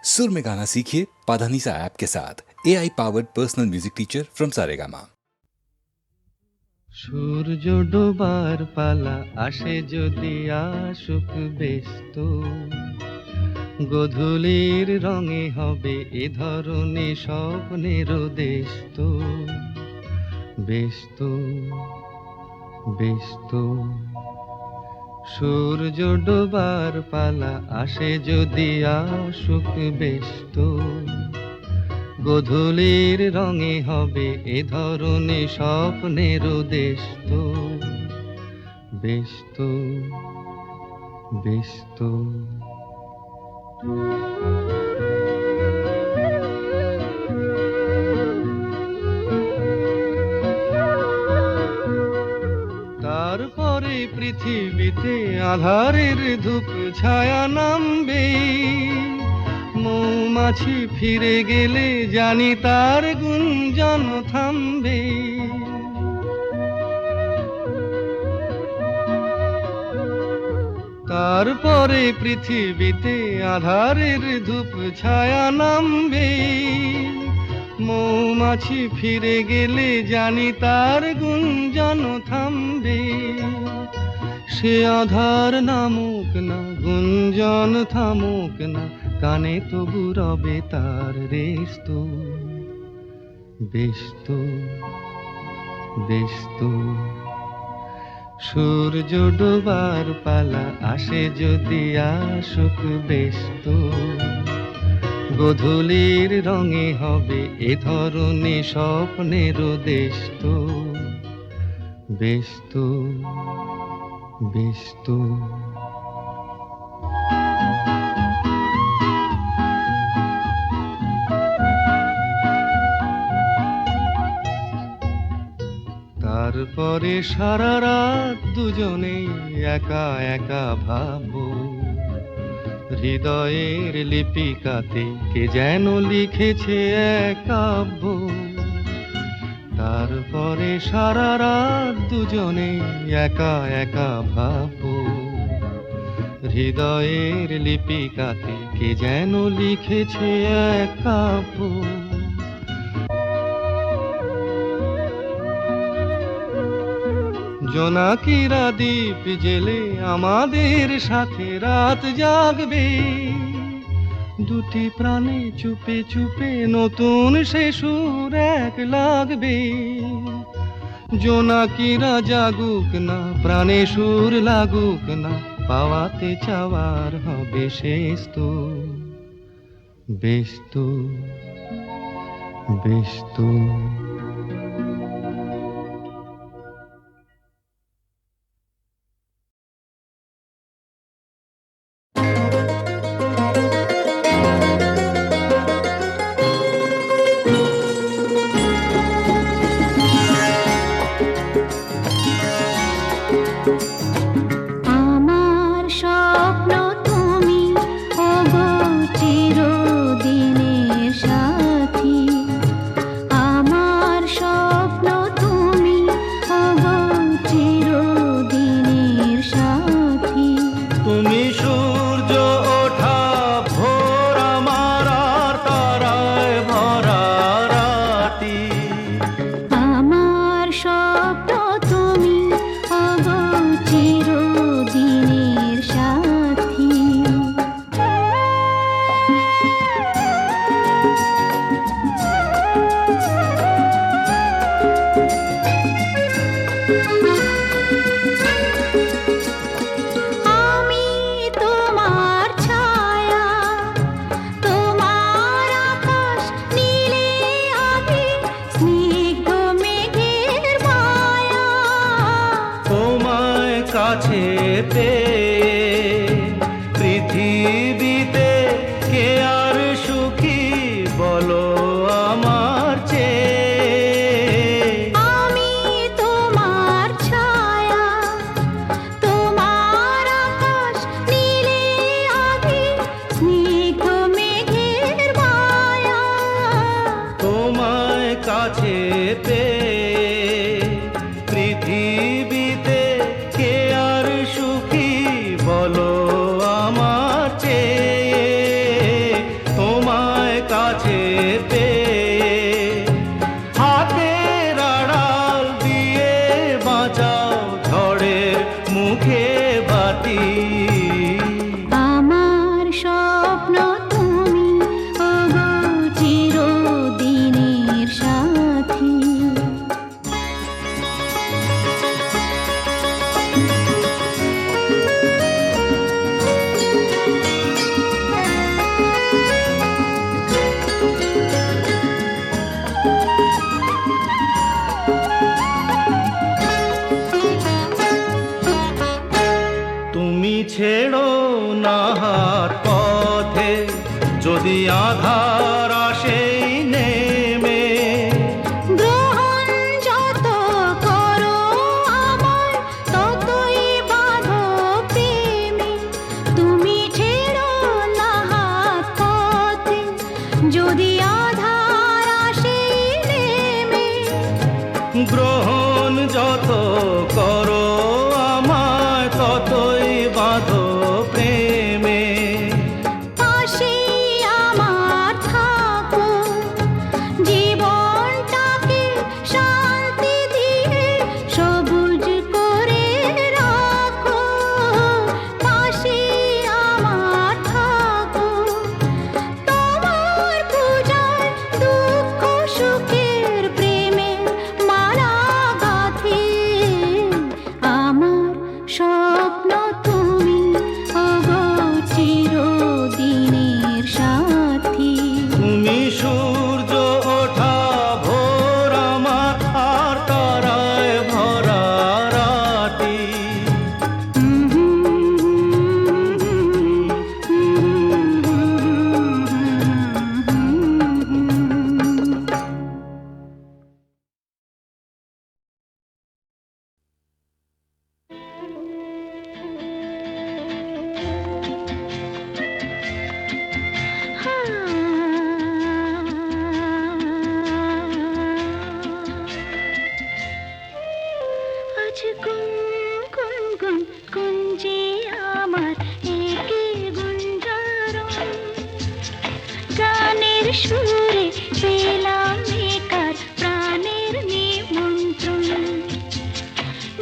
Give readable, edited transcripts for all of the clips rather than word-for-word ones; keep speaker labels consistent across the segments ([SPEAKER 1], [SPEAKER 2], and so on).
[SPEAKER 1] सुर में गाना सीखिए पाधानीसा ऐप के साथ AI powered personal music teacher from Saregama.
[SPEAKER 2] সূর্য ডোবার পালা আসে যদি আসুক ব্যস্ত, গোধূলির রঙে হবে এ ধরনে স্বপ্নের দেশ তো। ব্যস্ত ব্যস্ত সূর্য ডোবার পালা আসে যদি আসুক ব্যস্ত, গোধূলির রঙে হবে এ ধরনে স্বপ্নের দেশ তো। ব্যস্ত ব্যস্ত তারপরে পৃথিবীতে আঁধারের ধূপ ছায়া নামবে, মৌমাছি ফিরে গেলে জানি তার গুঞ্জন থামবে। তারপরে পৃথিবীতে আঁধারের ধূপ ছায়া নামবে, মৌমাছি ফিরে গেলে জানি তার গুঞ্জন থামবে। সে আধার নামুক না, গুঞ্জন থামুক না, কানে তবু রবে তার রেশ তো। ব্যস্ত ব্যস্ত সূর্য ডোবার পালা আসে যদি আসুক ব্যস্ত, গোধূলির রঙে হবে এ ধরনে স্বপ্নের দেশ তো। ব্যস্ত ব্যস্ত তারপরে সারা রাত দুজনে একা একা ভাববো, হৃদয়ের লিপিকাতে কে যেন লিখেছে এক কাব্য। তারপরে সারা রাত দুজনে একা একা ভাববো, হৃদয়ের লিপিকাতে কে যেন লিখেছে এক কাব্য। জোনাকিরা দ্বীপ জেলে আমাদের সাথে রাত জাগবে, দুটি প্রাণে চুপে চুপে নতুন সে সুর এক লাগবে। জোনাকিরা জাগুক না, প্রাণে সুর লাগুক না, পাওয়াতে চাওয়ার হবে শেষ তো। ব্যস্ত ব্যস্ত কাছে পেয়ে পৃথিবীতে কে আর সুখী বলো আমার চেয়ে।
[SPEAKER 3] আমি তোমার ছায়া, তোমার আকাশ নীলে আভি, স্নিগ্ধ মেঘের মায়া।
[SPEAKER 2] তোমায় কাছে পেয়ে পৃথিবীতে কে আর সুখী যদি আধার আসে নেমে,
[SPEAKER 3] গ্রহণ যত করো আমার ততই বাঁধো প্রেমে, তুমি ছেড়ো না হাত পথে যদি আধার আসে নেমে।
[SPEAKER 2] গ্রহণ যত করো আমায় ততই বাঁধো প্রেমে।
[SPEAKER 3] পাশে আমার থাকো, জীবনটাকে শান্তি দিয়ে সবুজ করে রাখো। পাশে আমার থাকো, তোমার পূজায় দুঃখ সুখের প্রেমে মালা গাঁথি। আমার স্বপ্ন তুমি ওগো চিরদিনের সাথী।
[SPEAKER 2] তুমি সূর্য ওঠা ভোর আমার আর তারায় ভরা রাতি।
[SPEAKER 3] আজ গুন গুন গুন গুঞ্জে আমার একে গুঞ্জারণ, গানের সুরে পেলাম একার প্রাণের নিমন্ত্রণ।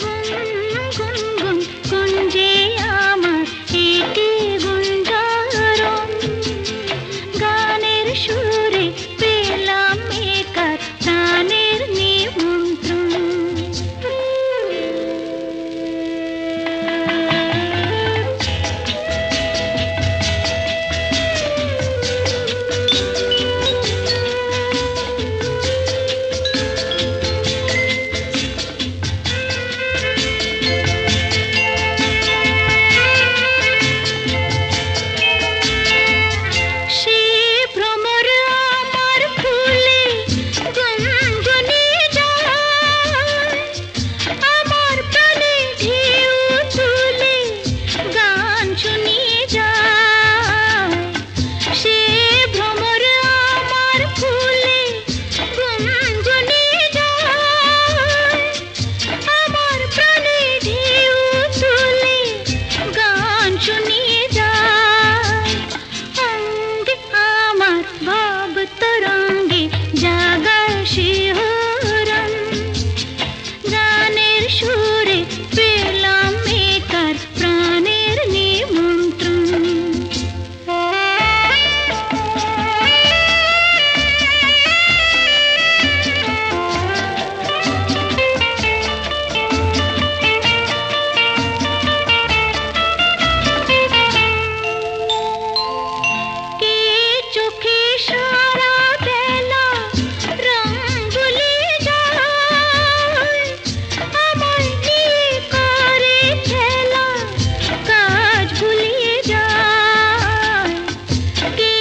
[SPEAKER 3] গুন গুন গুন গুঞ্জে আমার একে গুঞ্জারণ, গানের সুরে পেলাম একার প্রাণের নিমন্ত্রণ। সে ভ্রমর আমার ফুলে গুনগুনে যায়, আমার প্রাণে ঢেউ তুলে গান শুনিয়ে যায়। সে ভ্রমর আমার ফুলে গুনগুনে যায়, আমার প্রাণে ঢেউ তুলে গান শুনিয়ে যায়। অঙ্গে আমার ভাব তরঙ্গে জাগায় শিহরণ, গানের সুরে পেলাম একার প্রাণের নিমন্ত্রণ। কে চোখে সারা বেলা রং ভুলে যায়, আমায় নিয়ে করে খেলা কাজ ভুলিয়ে যায়। কে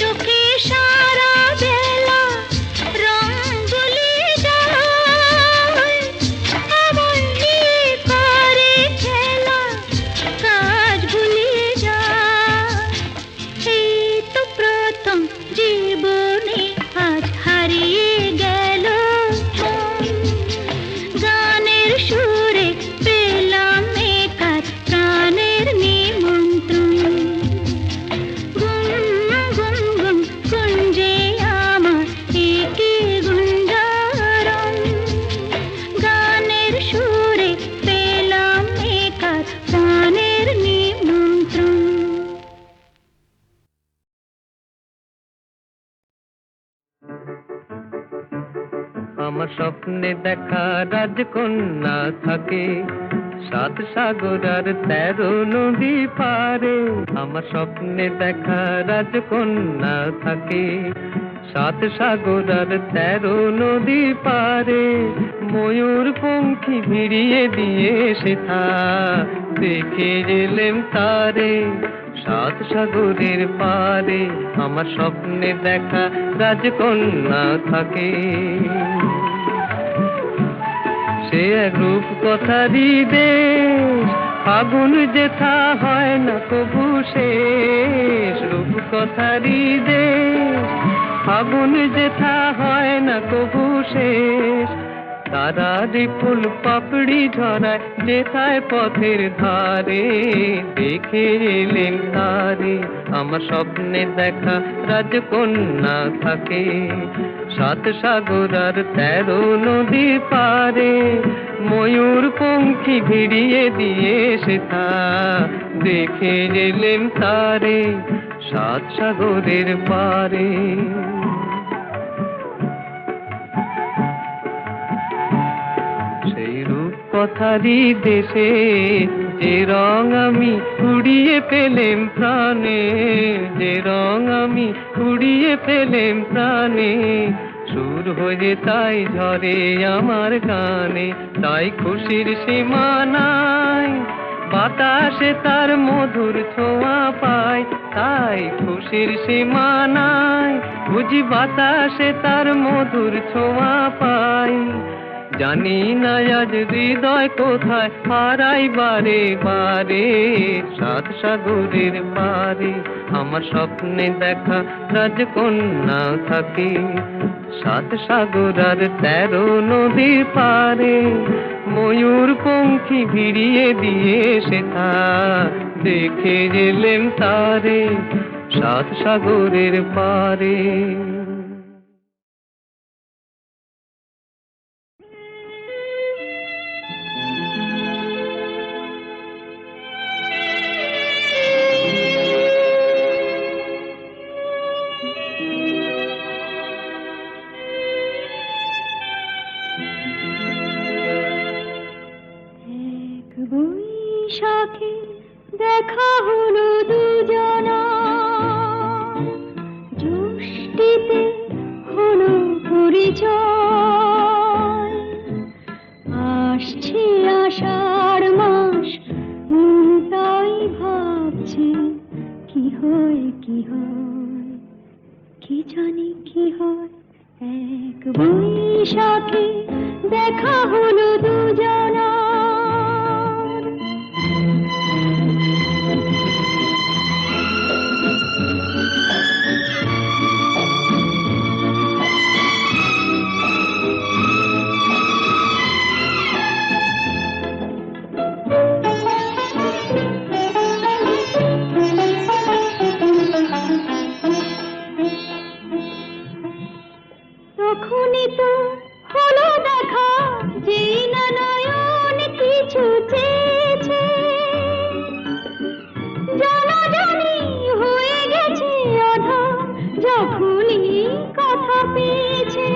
[SPEAKER 3] চোখে সারা বেলা রং ভুলে যায়, আমায় নিয়ে করে খেলা কাজ ভুলিয়ে যায়। এই তো প্রথম জীবনে আজ হারিয়ে গেল মন, গানের সুরে পেলাম একার প্রাণের নিমন্ত্রণ। গুন গুন গুন গুঞ্জে আমার একে গুঞ্জারণ, গানের সুরে পেলাম একার প্রাণের নিমন্ত্রণ।
[SPEAKER 2] আমার স্বপ্নে দেখা রাজকন্যা থাকে 7 সাগর আর 13 নদী পারে। আমার স্বপ্নে দেখা রাজকন্যা থাকে 7 সাগর আর 13 নদী পারে। ময়ূর পঙ্খী ভিড়িয়ে দিয়ে সেথা দেখে এলেম তারে। সাত সাগরের পারে আমার স্বপ্নে দেখা রাজকন্যা থাকে। সে এক রূপ কথারই দেশ, ফাগুন যেথা হয় না কবু শেষ। রূপ কথারই দেশ, ফাগুন যেথা হয় না কবু শেষ। তারারি ফুল পাপড়ি ঝরায় যেথায় পথের ধারে, দেখে এলেন তারে আমার স্বপ্নে দেখা রাজকন্যা থাকে। সাত সাগর আর 13 নদী পারে ময়ূর পঙ্খী ভিড়িয়ে দিয়ে সেথা, দেখে এলেন তারে সাত সাগরের পারে। সেই রূপ কথারই দেশে যে রং আমি কুড়িয়ে পেলেম প্রাণে, যে রং আমি কুড়িয়ে পেলেম প্রাণে। সুর হয়ে তাই ঝরে আমার গানে, তাই খুশির সীমা নাই। বাতাসে তার মধুর ছোঁয়া পায়, তাই খুশির সীমা নাই। বুঝি বাতাসে তার মধুর ছোঁয়া পাই। জানি না আজ হৃদয় কোথায় হারাই বারে বারে। সাত সাগরের পারে আমার স্বপ্নে দেখা রাজকন্যা থাকে। সাত সাগর আর 13 নদীর পারে ময়ূর পঙ্খী ভিড়িয়ে দিয়ে সেথা, দেখে গেলেন তারে সাত সাগরের পারে।
[SPEAKER 3] বৈশাখে দেখা হলো দুজনা, জ্যৈষ্ঠীতে হলো পরিচয়। আসছে আষাঢ় মাস, তাই ভাবছি কি হয় কি হয়, কি জানি কি হয়। এক বৈশাখে দেখা হলো দুজনা। তখনই তো হলো দেখা, যেই না নয়ন কিছু চেয়েছে। জানাজানি হয়ে গেছে আধা, যখনই কথা পেয়েছে।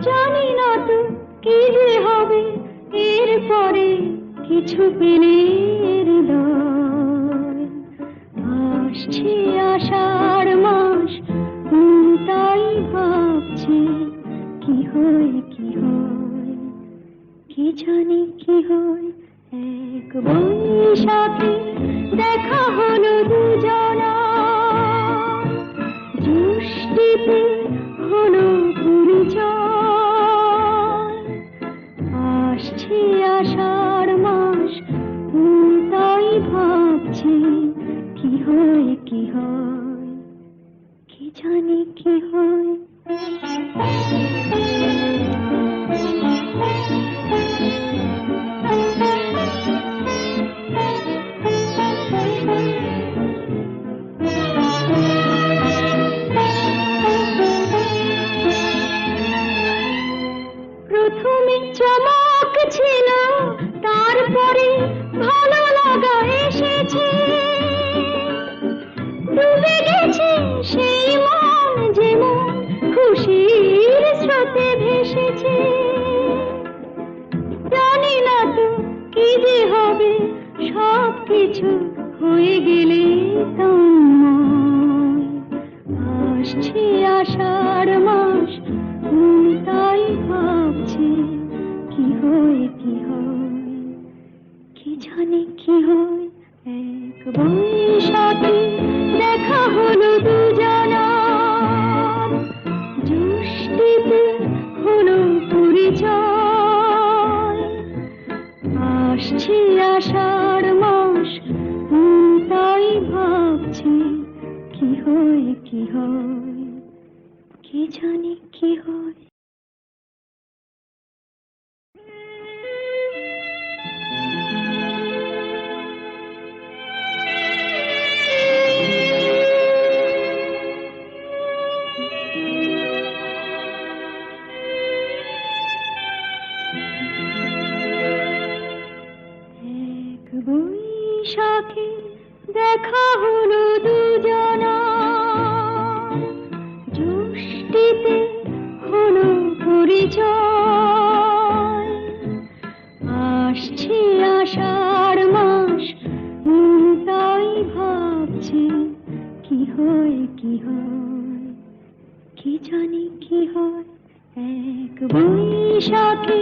[SPEAKER 3] জানি না তো কি যে হবে এরপরে, কিছু পেলে হৃদয়। আসছে আষাঢ় মাস, তাই ভাবছি কি হয় কি হয়, কি জানি কি হয়। এক বৈশাখে দেখা হলো দুজনা, জ্যৈষ্ঠীতে হলো পরিচয়। আসছে আষাঢ় মাস, তাই ভাবছি কি হয় কি হয়, কি জানি কি হয়। প্রথমে চমক ছিল, তারপরে ভালো লাগা এসেছে। ডুবে গেছে সেই মন, যেমন খুশির স্রোতে ভেসেছে। জানি না তো কি যে হবে, সব কিছু হয়ে গেলে তন্ময়। আসছে আষাঢ় মাস, তাই ভাবছি কি হয় কি হয়, কি জানি কি হয়। হয় কি হয়, কে জানে কি হয়। এক বৈশাখে দেখা হলো দুজনা, জ্যৈষ্ঠীতে হলো পরিচয়। আসছে আষাঢ় মাস, তাই ভাবছি কি হয় কি হয়, কি জানি কি হয়। এক বৈশাখে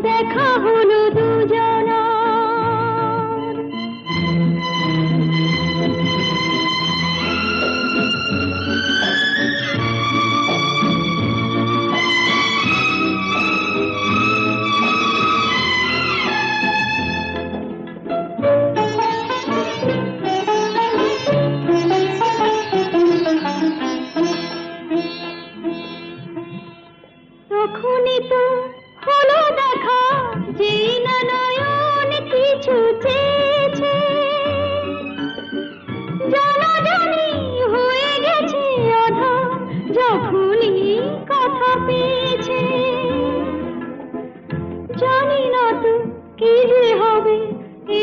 [SPEAKER 3] দেখা হলো দুজনা। তখনই তো হলো দেখা, যেই না নয়ন কিছু চেয়েছে। জানাজানি হয়ে গেছে আধা, যখনই কথা পেয়েছে। জানি না তো কি যে হবে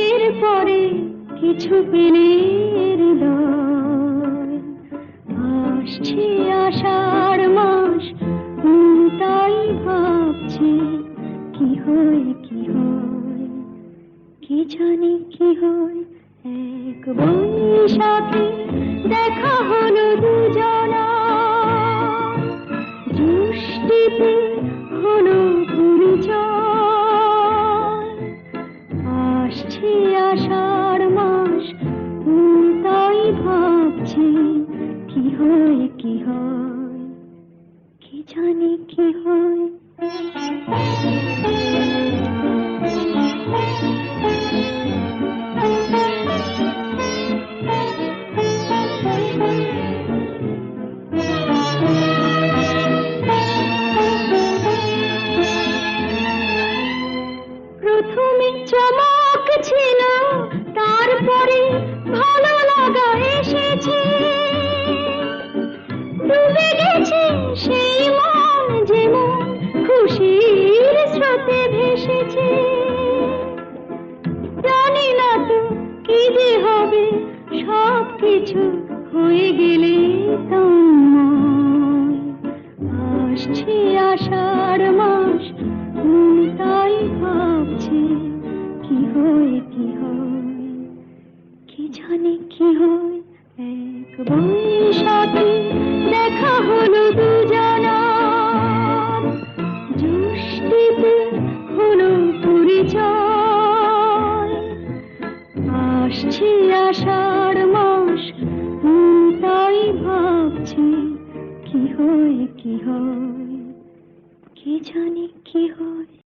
[SPEAKER 3] এরপরে, কিছু পেলে হৃদয়। আসছে আষাঢ় মাস, তাই ভাবছি কি হয় কি হয়, কি জানি কি হয়। এক বৈশাখে দেখা হলো দুজনা, জ্যৈষ্ঠীতে হলো পরিচয়। আসছে আষাঢ় মাস, তাই ভাবছি কি হয় কি হয়, কি জানি কি হয়। প্রথমে চমক ছিল, তারপরে ভালো লাগা এসেছে। ডুবে গেছে সেই মন, যেমন খুশির স্রোতে ভেসেছে। জানি না তো কি যে হবে, সব কিছু হয়ে গেলে তন্ময়। আসছে আষাঢ় মাস, তাই ভাবছি কি হয় কি হয়, কি জানি কি হয়। এক বৈশাখে দেখা হলো দুজনা, জ্যৈষ্ঠীতে হলো পরিচয়। আসছে আষাঢ় মাস, তাই ভাবছি কি হয় কি হয়, কি জানি কি হয়।